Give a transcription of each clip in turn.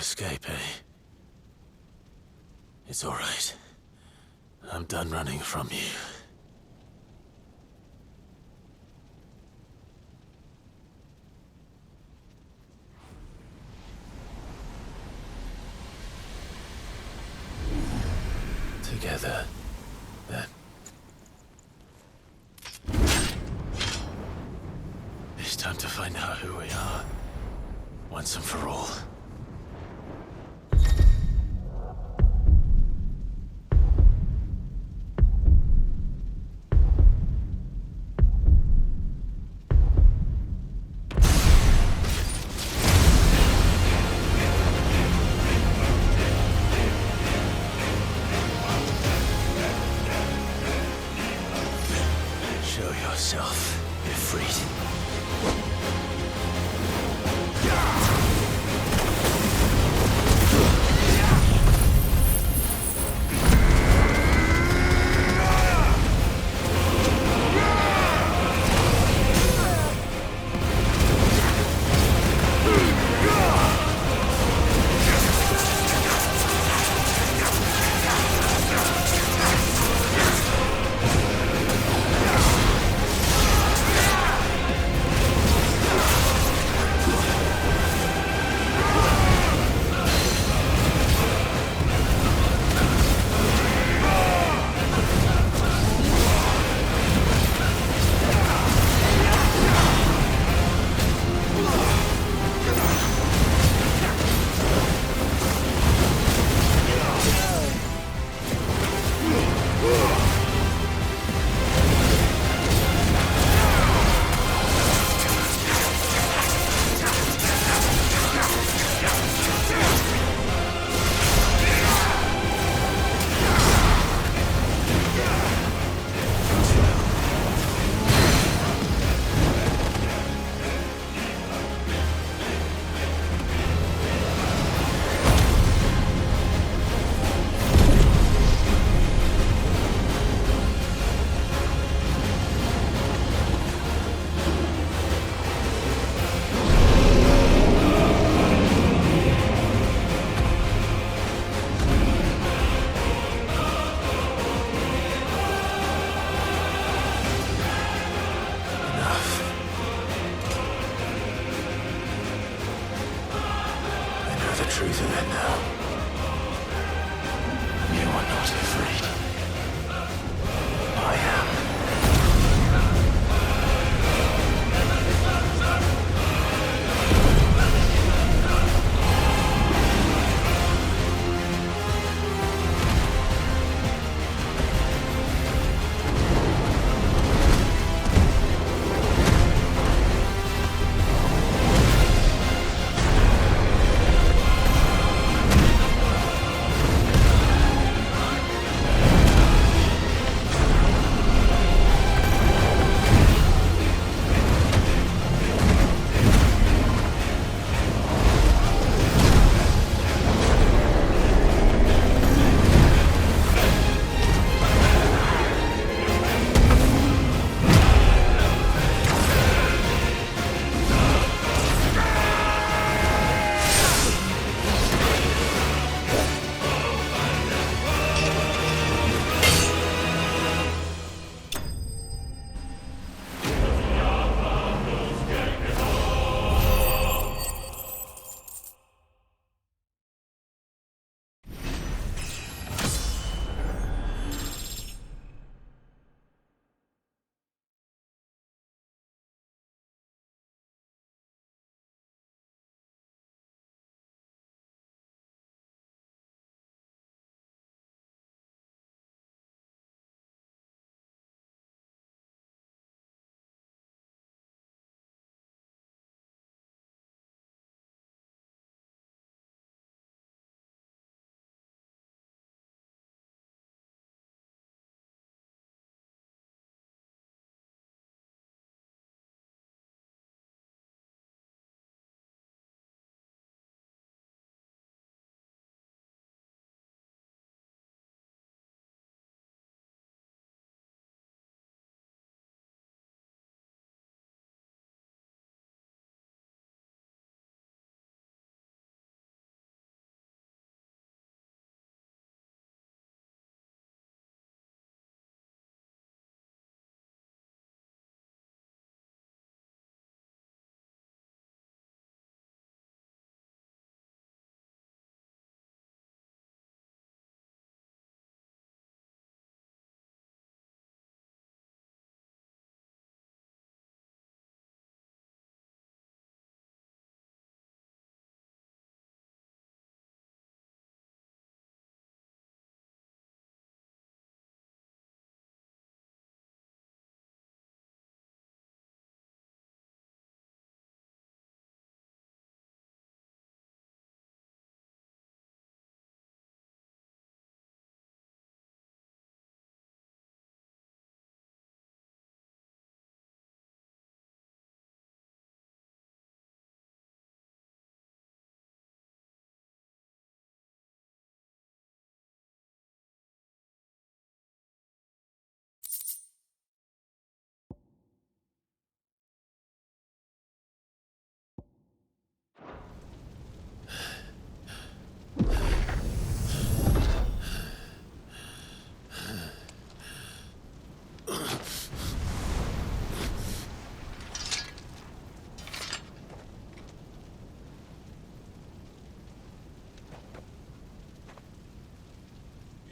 escape, eh? It's all right. I'm done running from you. Together, then. It's time to find out who we are, once and for all. Show yourself, Ifrit.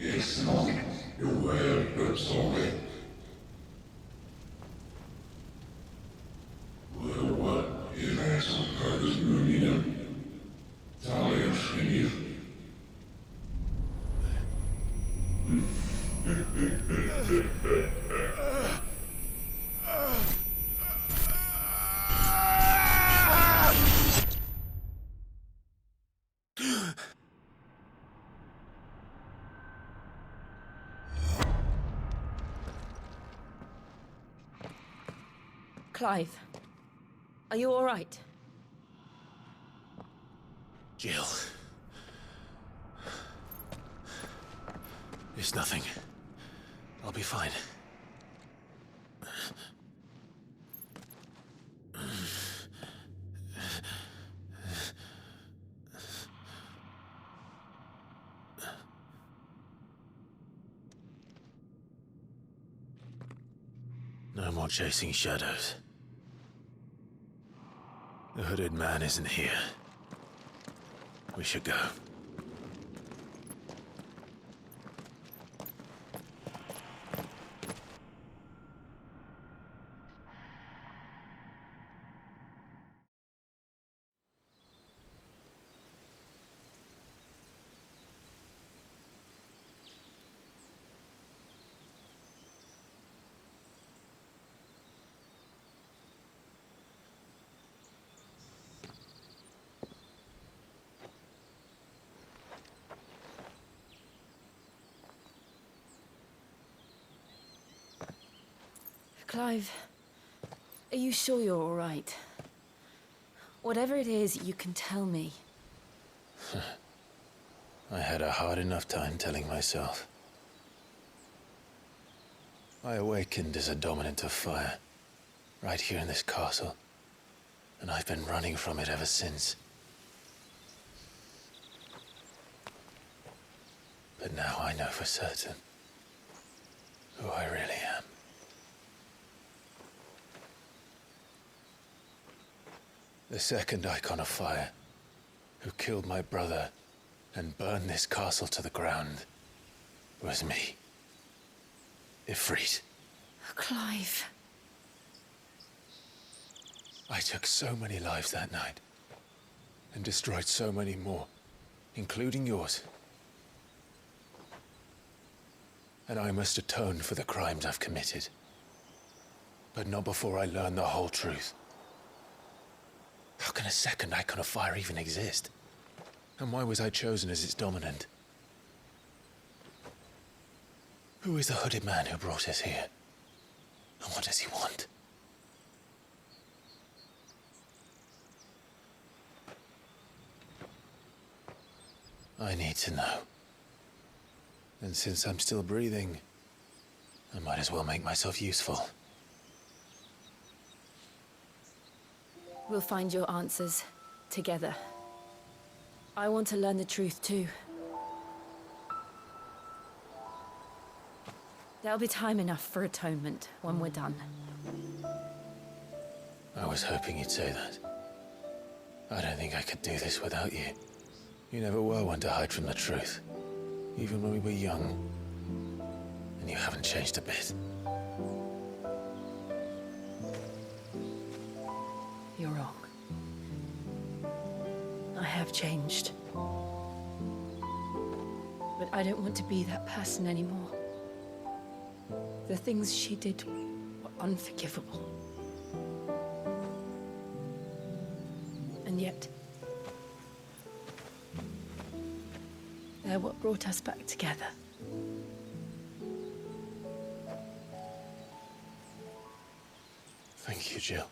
It's not your word, but sorry. What is eso Curtis Mumina? Talia Shinif. Clive, are you all right? Jill. It's nothing. I'll be fine. No more chasing shadows. The hooded man isn't here. We should go. Clive, are you sure you're all right? Whatever it is, you can tell me. I had a hard enough time telling myself. I awakened as a dominant of fire, right here in this castle, and I've been running from it ever since. But now I know for certain who I really am. The second Icon of Fire, who killed my brother and burned this castle to the ground, was me. Ifrit. Clive. I took so many lives that night, and destroyed so many more, including yours. And I must atone for the crimes I've committed. But not before I learn the whole truth. How can a second Icon of Fire even exist? And why was I chosen as its dominant? Who is the hooded man who brought us here? And what does he want? I need to know. And since I'm still breathing, I might as well make myself useful. We'll find your answers together. I want to learn the truth too. There'll be time enough for atonement when we're done. I was hoping you'd say that. I don't think I could do this without you. You never were one to hide from the truth, even when we were young. And you haven't changed a bit. You're wrong. I have changed. But I don't want to be that person anymore. The things she did were unforgivable. And yet, they're what brought us back together. Thank you, Jill.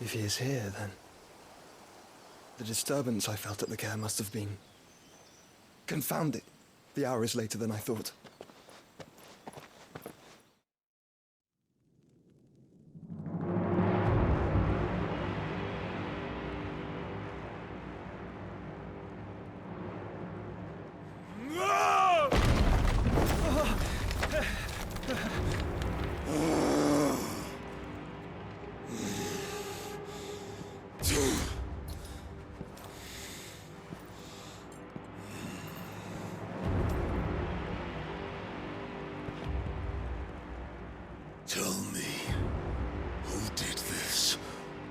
If he is here, then the disturbance I felt at the care must have been confounded. The hour is later than I thought. Tell me, who did this,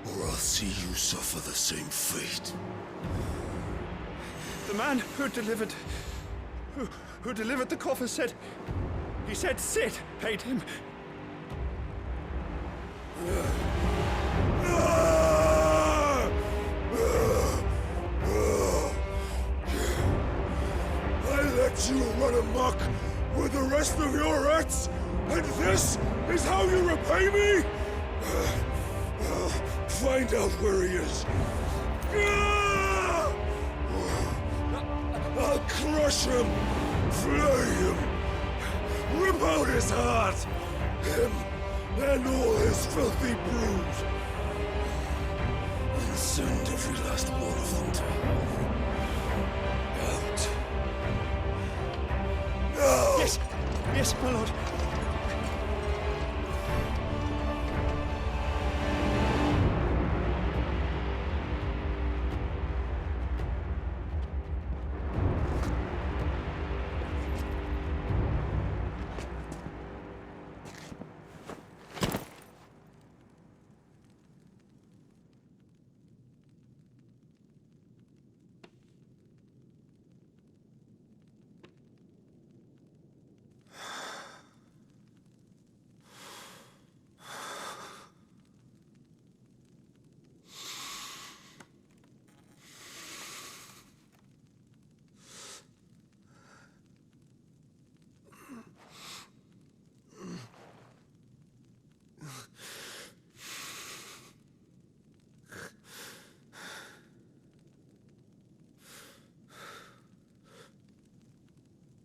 or I'll see you suffer the same fate. The man who delivered... who delivered the coffer said... He said Sid paid him. I let you run amok with the rest of your rats, and this is how you repay me? Find out where he is. I'll crush him, flay him, rip out his heart, him and all his filthy brood, and send every last one of them to hell. Out. Now! Yes, yes, my lord.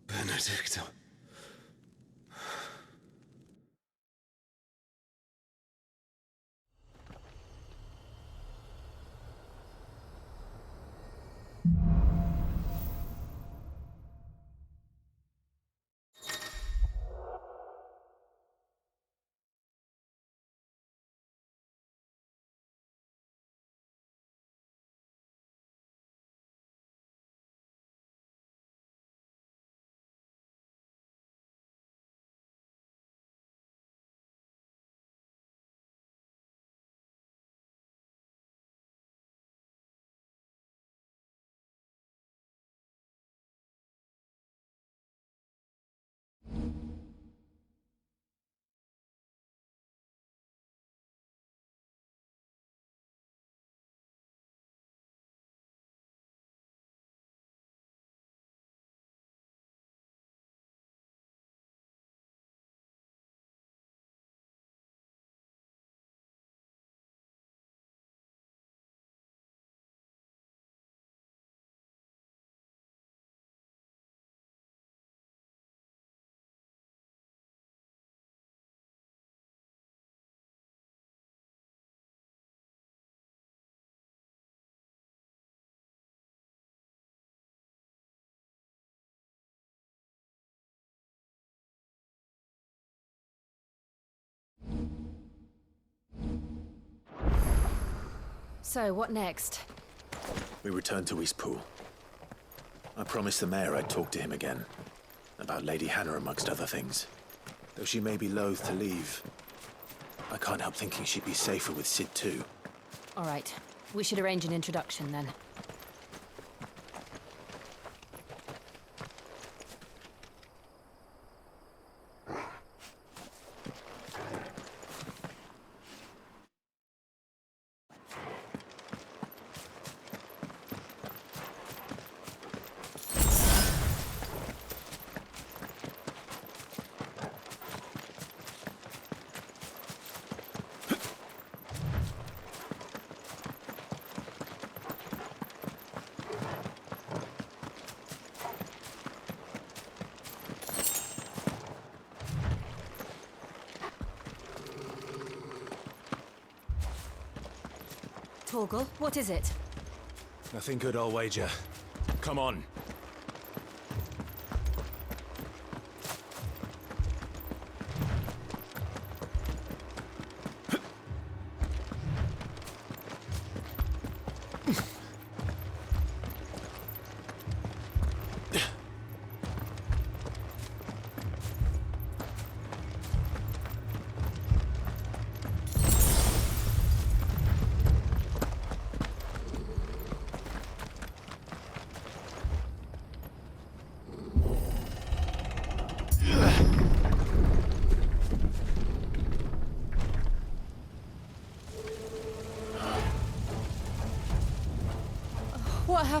Benedicta. So, what next? We return to Eastpool. I promised the mayor I'd talk to him again. About Lady Hannah, amongst other things. Though she may be loath to leave, I can't help thinking she'd be safer with Sid too. All right. We should arrange an introduction then. Torgal, what is it? Nothing good, I'll wager. Come on.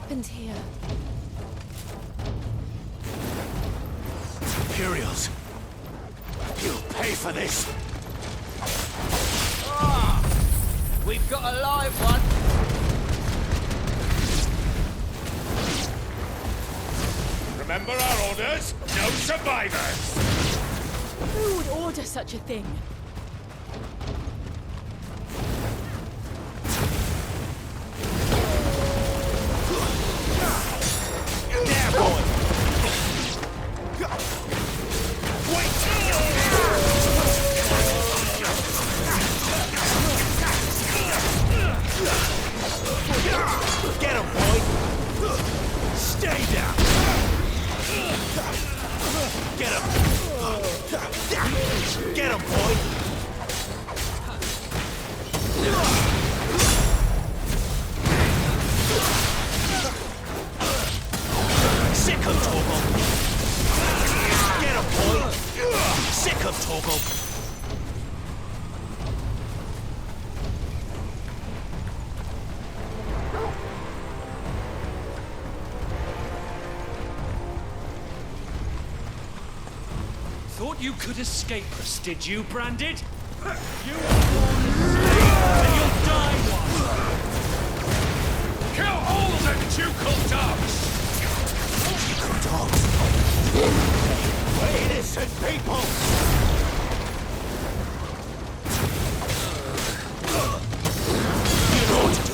happened here? Imperials! You'll pay for this! We've got a live one. Remember our orders? No survivors! Who would order such a thing? There, boy! Get him, boy! Stay down! Get him! Get him, boy! Sick of Torgal! Get him, boy! Sick of Torgal! Thought you could escape us, did you, Branded? You are born a slave, and you'll die one! Kill all the ducal dogs! Dogs! We're innocent people! You know what to do,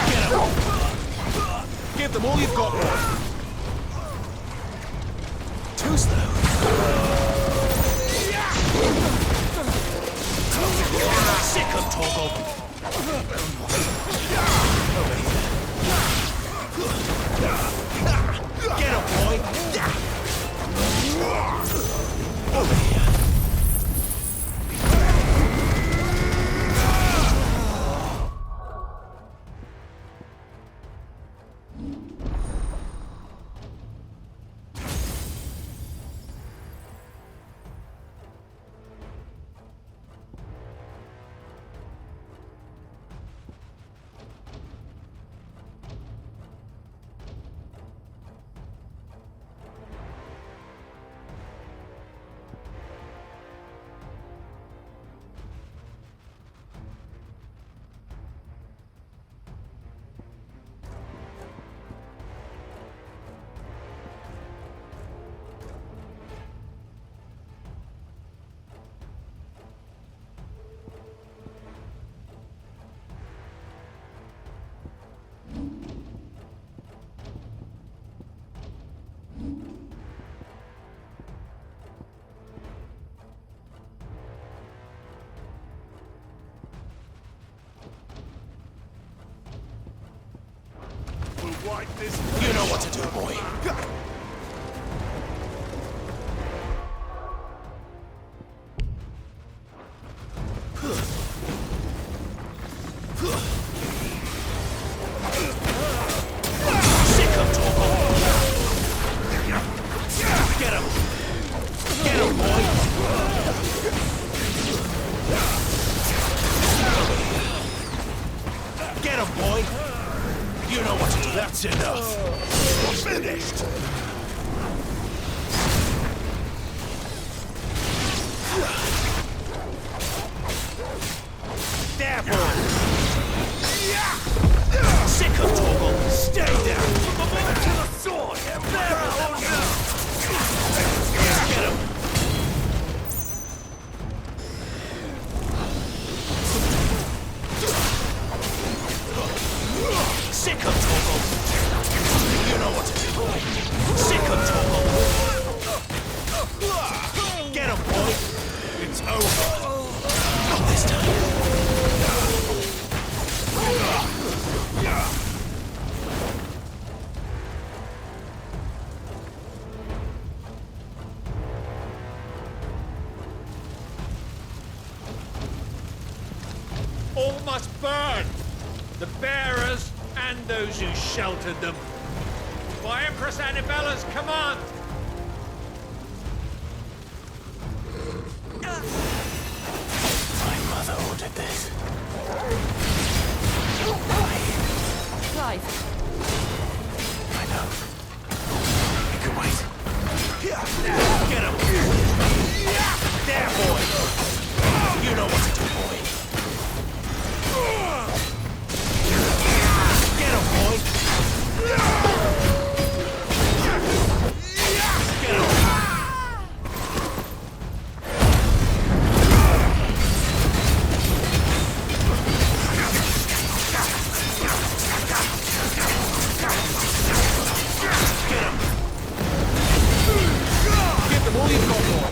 Get him! Give them all you've got, boy! Too slow. Sick of Torgal! Get him, boy! Over here. Wipe this. You know what to do, boy. Sick of Torgal! Get him! Get him, boy! Get him, boy! You know what to do. That's enough. Finished. There, boy. Sick of Torgal. Stay down. To the sword. There, get him. Sick of Torgal! You know what to do, boy! Sick of Torgal! Get him, boy! It's over! Not this time! All must burn! The bearers and those who sheltered them. By Empress Annibella's command! this. Clive, I know. You can wait. Get him! There, boy! You know what to do, boy! Get him, boy! Get him! Give them all you've got, boy!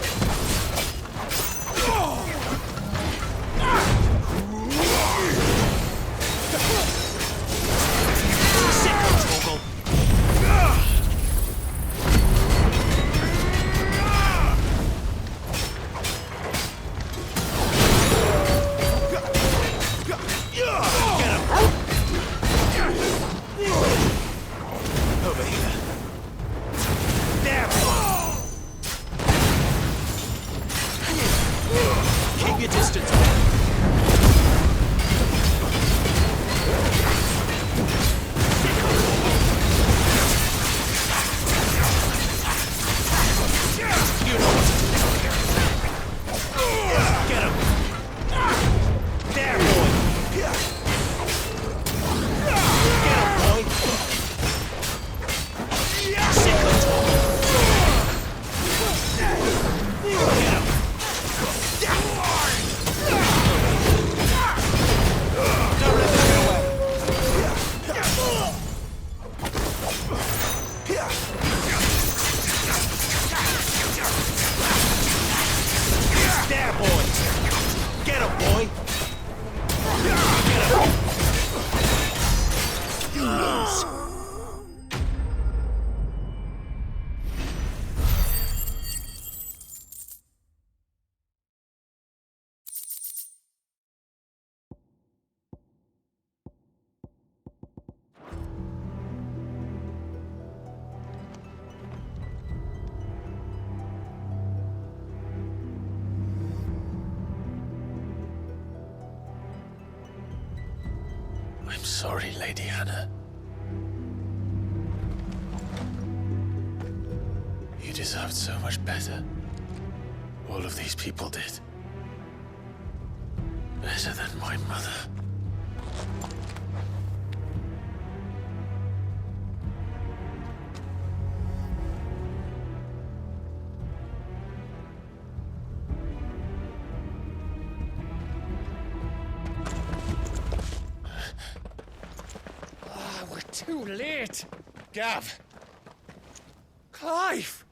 Over here. There, boy! Keep your distance, boy. You know what to do. Get him! There, boy! Get him, boy! Sick of talk! Get him! Don't let them get away! There, boy! Get him, boy! Get him! You lose! I'm sorry, Lady Hannah. You deserved so much better. All of these people did. Better than my mother. We're too late. Gav. Clive.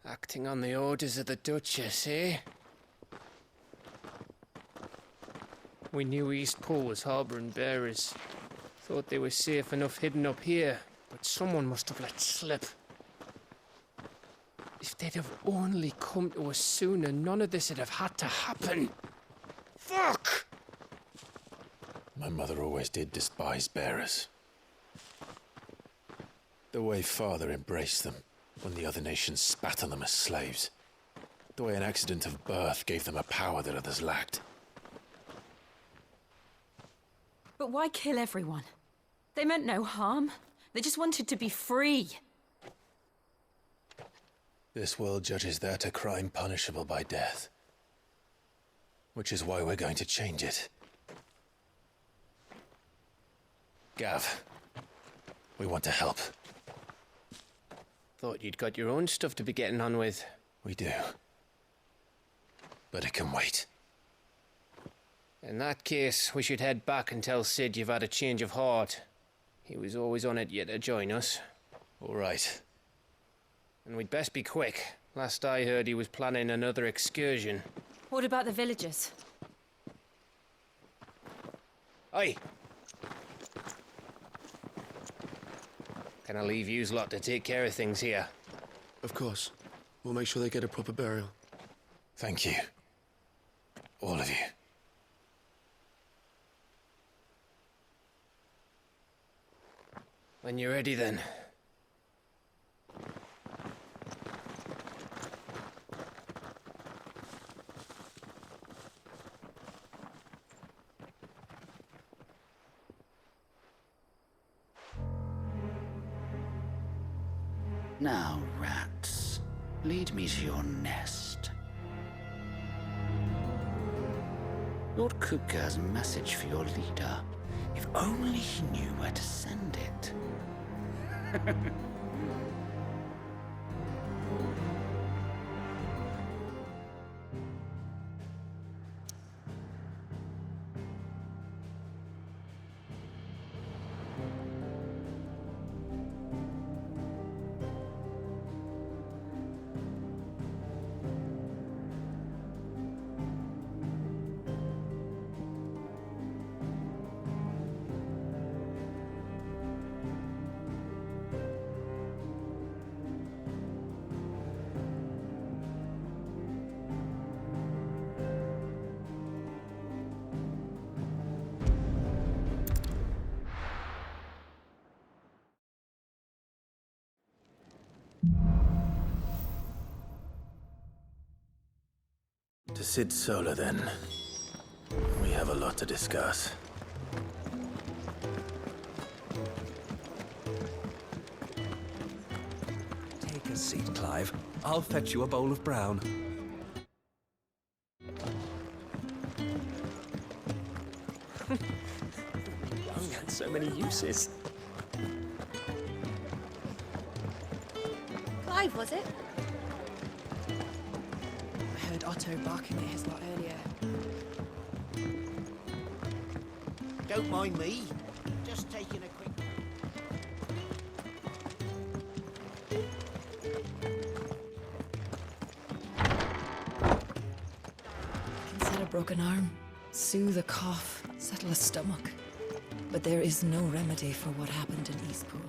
Acting on the orders of the Duchess, eh? We knew Eastpool was harbouring bearers. Thought they were safe enough hidden up here, but someone must have let slip. If they'd have only come to us sooner, none of this would have had to happen. Fuck! My mother always did despise bearers. The way Father embraced them when the other nations spat on them as slaves. The way an accident of birth gave them a power that others lacked. but why kill everyone? They meant no harm. They just wanted to be free. This world judges that a crime punishable by death. Which is why we're going to change it. Gav, we want to help. Thought you'd got your own stuff to be getting on with. We do. But it can wait. In that case, we should head back and tell Sid you've had a change of heart. He was always on it yet to join us. All right. And we'd best be quick. Last I heard, he was planning another excursion. What about the villagers? Aye. Can I leave yous lot to take care of things here? Of course. We'll make sure they get a proper burial. Thank you. All of you. When you're ready, then. Now, rats, lead me to your nest. Lord Kupka has a message for your leader. If only he knew where to send it. To Sid Solar, then. We have a lot to discuss. Take a seat, Clive. I'll fetch you a bowl of brown. Young had so many uses. Clive, was it? I heard Otto barking at his lot earlier. Don't mind me. Just taking a quick... Can set a broken arm, soothe a cough, settle a stomach. But there is no remedy for what happened in Eastpool.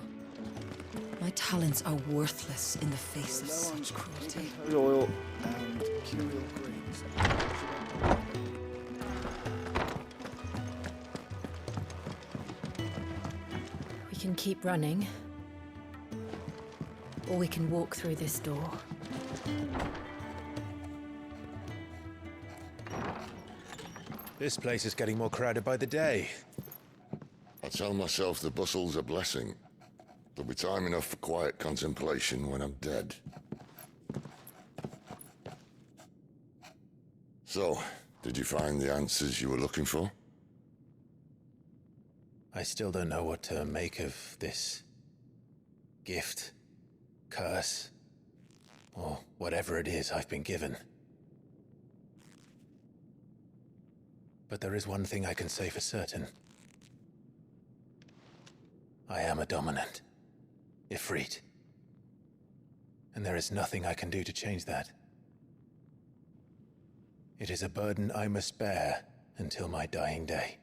My talents are worthless in the face of such cruelty. Oil and curial grains. We can keep running, or we can walk through this door. This place is getting more crowded by the day. I tell myself the bustle's a blessing. There'll be time enough for quiet contemplation when I'm dead. So, did you find the answers you were looking for? I still don't know what to make of this gift, curse, or whatever it is I've been given. But there is one thing I can say for certain. I am a dominant, Ifrit. And there is nothing I can do to change that. It is a burden I must bear until my dying day.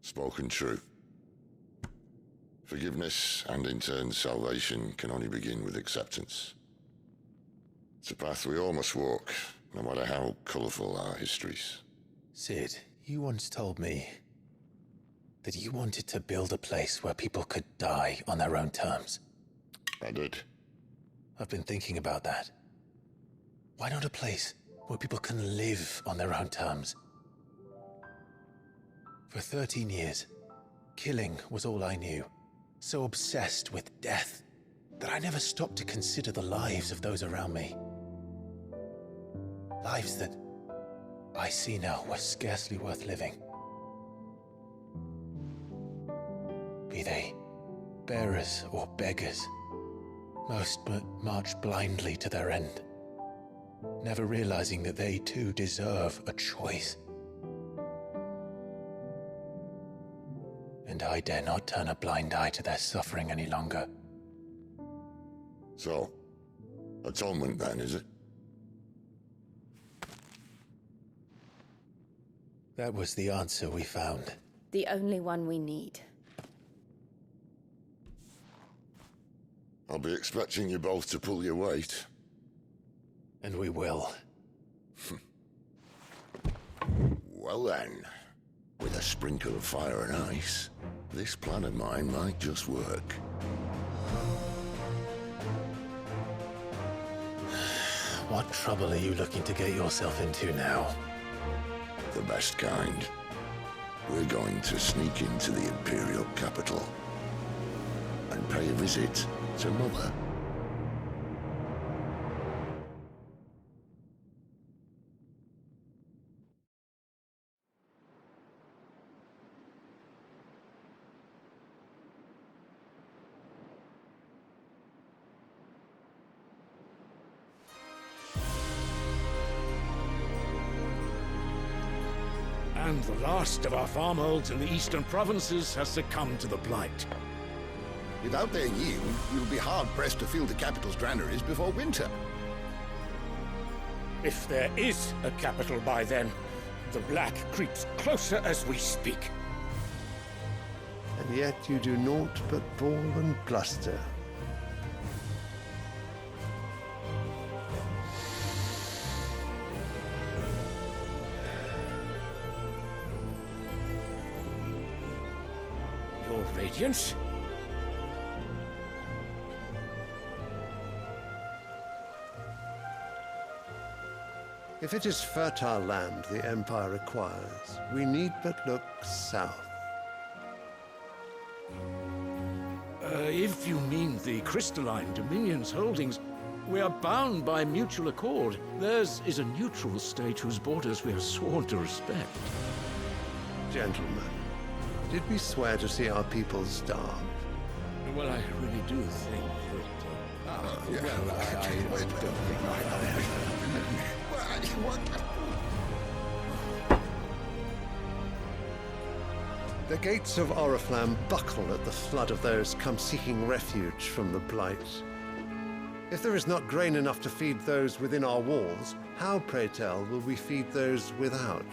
Spoken true. Forgiveness and in turn salvation can only begin with acceptance. It's a path we all must walk, no matter how colourful our histories. Sid, you once told me that you wanted to build a place where people could die on their own terms. I did. I've been thinking about that. Why not a place where people can live on their own terms? For 13 years, killing was all I knew. So obsessed with death that I never stopped to consider the lives of those around me. Lives that I see now were scarcely worth living. Be they bearers or beggars, most march blindly to their end, never realizing that they too deserve a choice. And I dare not turn a blind eye to their suffering any longer. So, atonement then, is it? That was the answer we found. The only one we need. I'll be expecting you both to pull your weight. And we will. Well then, with a sprinkle of fire and ice, This plan of mine might just work. What trouble are you looking to get yourself into now? The best kind. We're going to sneak into the Imperial capital and pay a visit to Mother. And the last of our farmholds in the eastern provinces has succumbed to the blight. Without their yield, you'll be hard-pressed to fill the capital's granaries before winter. If there is a capital by then, the Black creeps closer as we speak. And yet you do naught but bawl and bluster. Your Radiance? If it is fertile land the Empire requires, we need but look south. If you mean the Crystalline Dominion's holdings, we are bound by mutual accord. Theirs is a neutral state whose borders we are sworn to respect. Gentlemen, did we swear to see our people starve? Well, I really do think that... I don't think The gates of Oriflamme buckle at the flood of those come seeking refuge from the Blight. If there is not grain enough to feed those within our walls, how, pray tell, will we feed those without?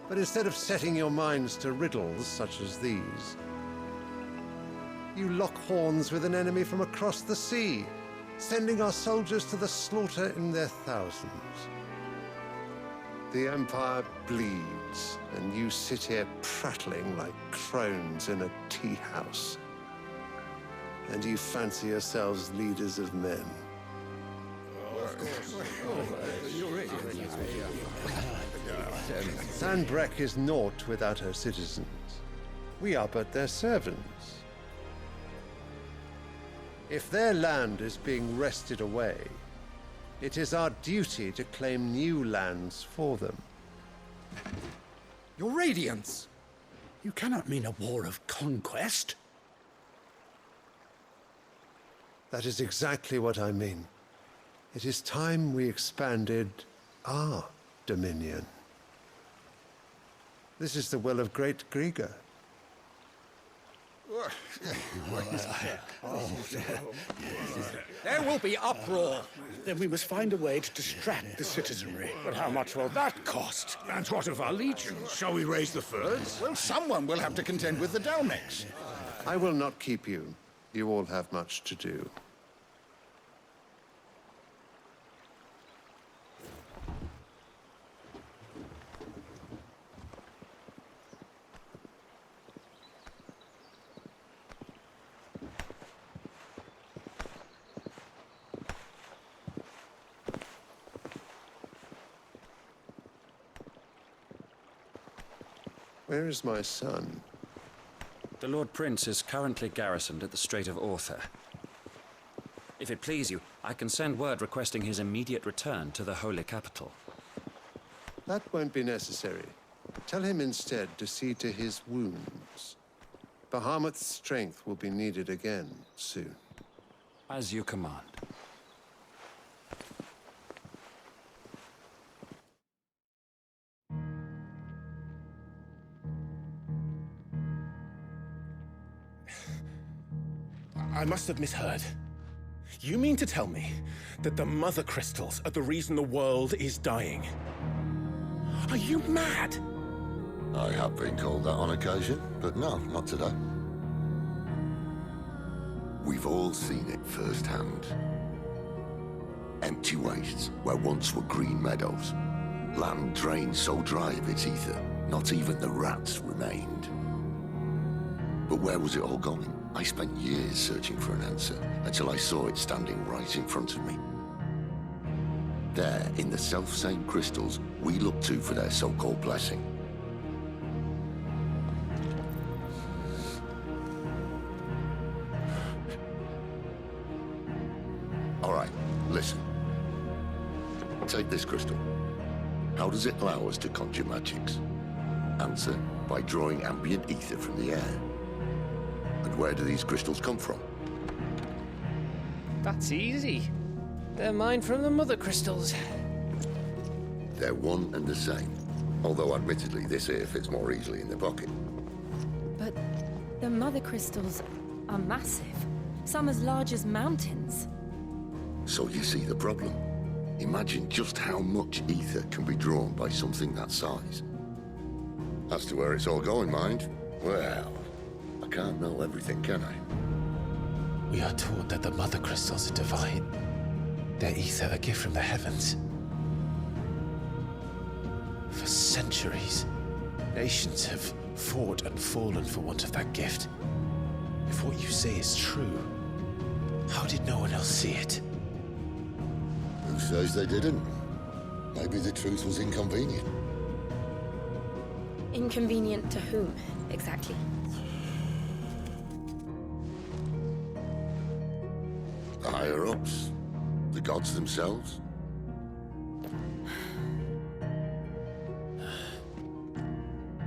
But instead of setting your minds to riddles such as these, you lock horns with an enemy from across the sea, sending our soldiers to the slaughter in their thousands. The Empire bleeds, and you sit here prattling like crones in a tea house. And you fancy yourselves leaders of men. Sanbreque is naught without her citizens. We are but their servants. If their land is being wrested away, it is our duty to claim new lands for them. Your Radiance! You cannot mean a war of conquest. That is exactly what I mean. It is time we expanded our dominion. This is the will of great Griga. There will be uproar. Then we must find a way to distract the citizenry. But how much will that cost? And what of our legions? Shall we raise the furs? Well, someone will have to contend with the Dalmex. I will not keep you. You all have much to do. Where is my son? The Lord Prince is currently garrisoned at the Strait of Orther. If it please you, I can send word requesting his immediate return to the Holy Capital. That won't be necessary. Tell him instead to see to his wounds. Bahamut's strength will be needed again soon. As you command. I must have misheard. You mean to tell me that the Mother Crystals are the reason the world is dying? Are you mad? I have been called that on occasion, but no, not today. We've all seen it firsthand. Empty wastes where once were green meadows. Land drained so dry of its ether, not even the rats remained. But where was it all going? I spent years searching for an answer, until I saw it standing right in front of me. There, in the self-same crystals we look to for their so-called blessing. All right, listen. Take this crystal. How does it allow us to conjure magics? Answer, by drawing ambient ether from the air. And where do these crystals come from? That's easy. They're mine from the mother crystals. They're one and the same. Although admittedly, this here fits more easily in the pocket. But the mother crystals are massive. Some as large as mountains. So you see the problem. Imagine just how much ether can be drawn by something that size. As to where it's all going, mind? Well, I can't know everything, can I? We are taught that the mother crystals are divine. Their ether a gift from the heavens. For centuries, nations have fought and fallen for want of that gift. If what you say is true, how did no one else see it? Who says they didn't? Maybe the truth was inconvenient. Inconvenient to whom, exactly? The higher-ups? The gods themselves?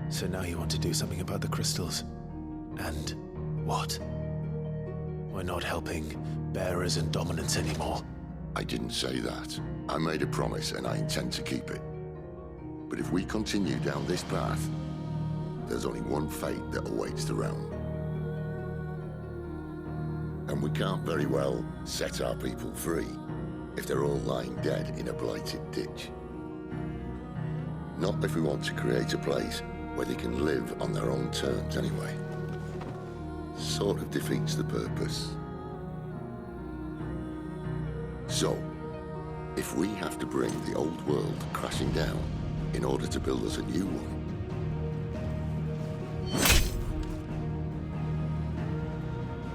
So now you want to do something about the crystals. And what? We're not helping bearers and dominants anymore. I didn't say that. I made a promise and I intend to keep it. But if we continue down this path, there's only one fate that awaits the realm. And we can't very well set our people free if they're all lying dead in a blighted ditch. Not if we want to create a place where they can live on their own terms anyway. Sort of defeats the purpose. So, if we have to bring the old world crashing down in order to build us a new one,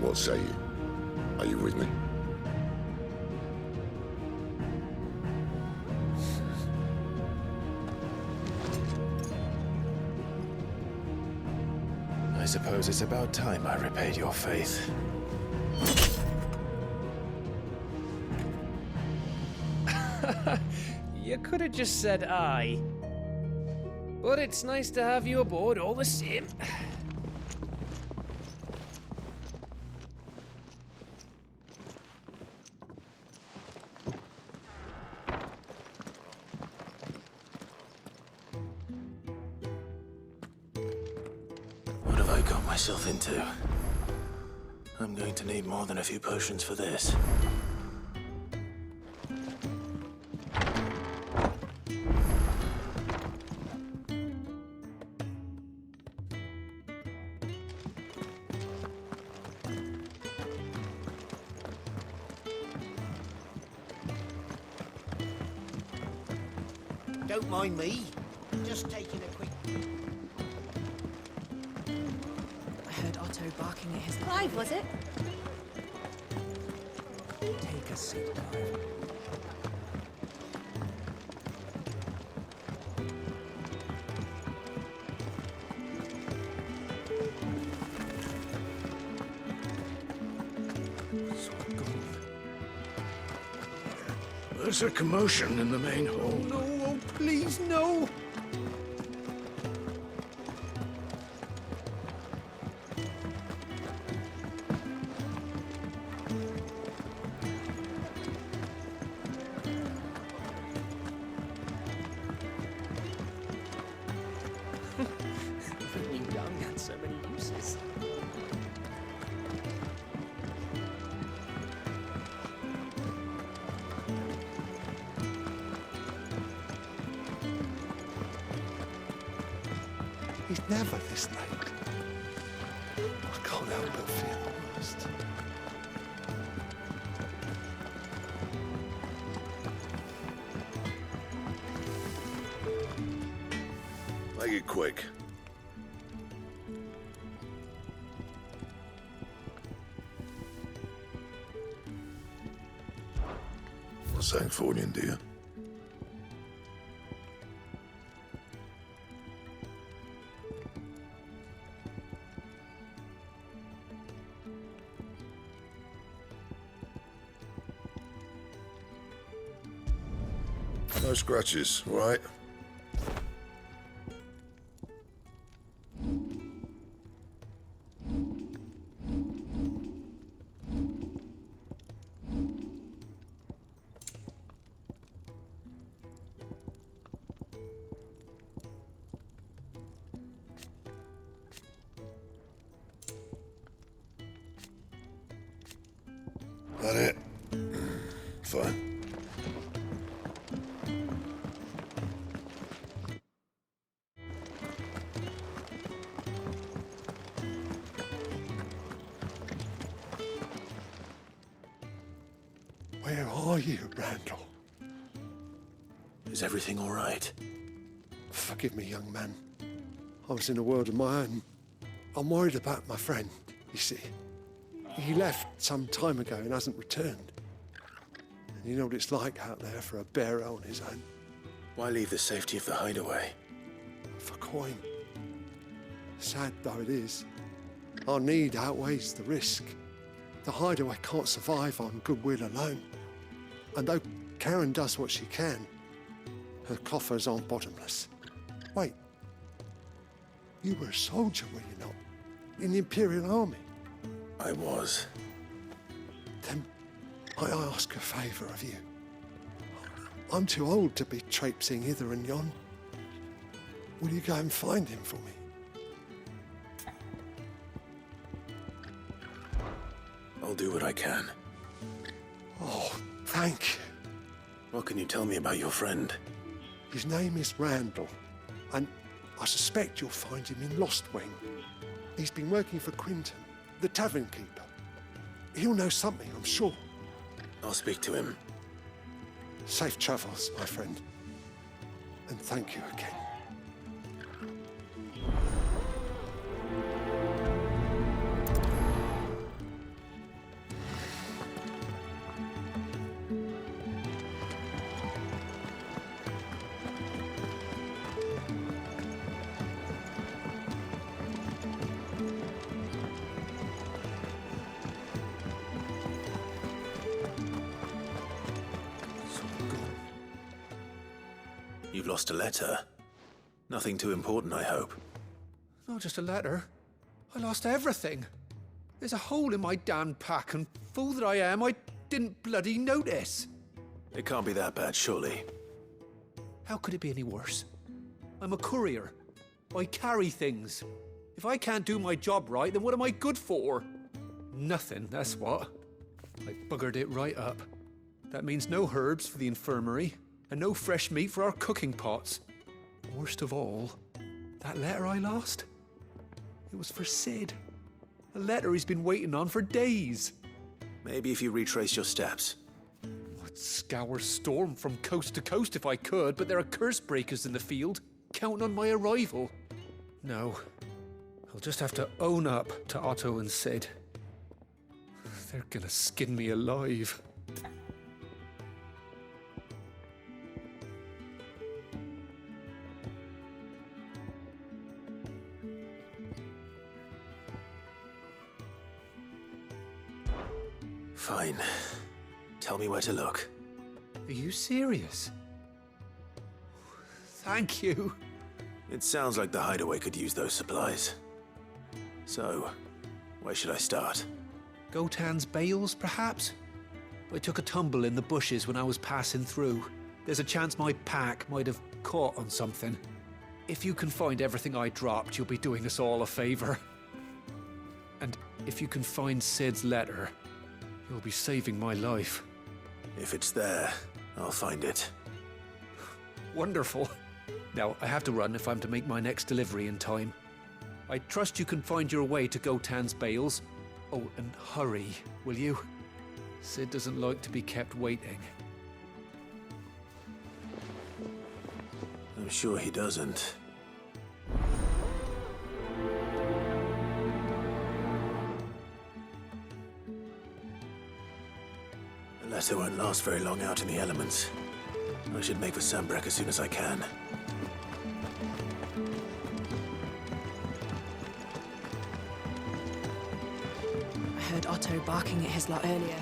what say you? Are you with me? I suppose it's about time I repaid your faith. You could have just said aye. But it's nice to have you aboard all the same. What have I got myself into? I'm going to need more than a few potions for this. Don't mind me. Just taking a quick... I heard Otto barking at his... Clive, was it? Take a seat, Clive. There's a commotion in the main hall. No, oh, please, no! Very young and so many uses. He's never this late. I can't help but feel the worst. Make it quick. a Sancthornian, do you? No scratches, right? That it? Fine. Where are you, Randall? Is everything all right? Forgive me, young man. I was in a world of my own. I'm worried about my friend, you see. He left some time ago and hasn't returned. And you know what it's like out there for a bearer on his own. Why leave the safety of the hideaway? For coin. Sad though it is, our need outweighs the risk. The hideaway can't survive on goodwill alone. And though Karen does what she can, her coffers aren't bottomless. Wait, you were a soldier, were you not? In the Imperial Army? I was. Then might I ask a favour of you? I'm too old to be traipsing hither and yon. Will you go and find him for me? I'll do what I can. Oh, thank you. What can you tell me about your friend? His name is Randall, and I suspect you'll find him in Lostwing. He's been working for Quinton, the tavern keeper. He'll know something, I'm sure. I'll speak to him. Safe travels, my friend. And thank you again. You've lost a letter. Nothing too important, I hope. Not just a letter. I lost everything. There's a hole in my damn pack, and fool that I am, I didn't bloody notice. It can't be that bad, surely. How could it be any worse? I'm a courier. I carry things. If I can't do my job right, then what am I good for? Nothing, that's what. I buggered it right up. That means no herbs for the infirmary, and no fresh meat for our cooking pots. Worst of all, that letter I lost? It was for Sid. A letter he's been waiting on for days. Maybe if you retrace your steps. I'd scour Storm from coast to coast if I could, but there are curse breakers in the field, counting on my arrival. No, I'll just have to own up to Otto and Sid. They're gonna skin me alive. Fine. Tell me where to look. Are you serious? Thank you. It sounds like the hideaway could use those supplies. So, where should I start? Gotan's bales, perhaps? I took a tumble in the bushes when I was passing through. There's a chance my pack might have caught on something. If you can find everything I dropped, you'll be doing us all a favor. And if you can find Sid's letter, you'll be saving my life. If it's there, I'll find it. Wonderful. Now, I have to run if I'm to make my next delivery in time. I trust you can find your way to Gotan's bales. Oh, and hurry, will you? Sid doesn't like to be kept waiting. I'm sure he doesn't. Letter won't last very long out in the elements. I should make for Sanbreque as soon as I can. I heard Otto barking at his lot earlier.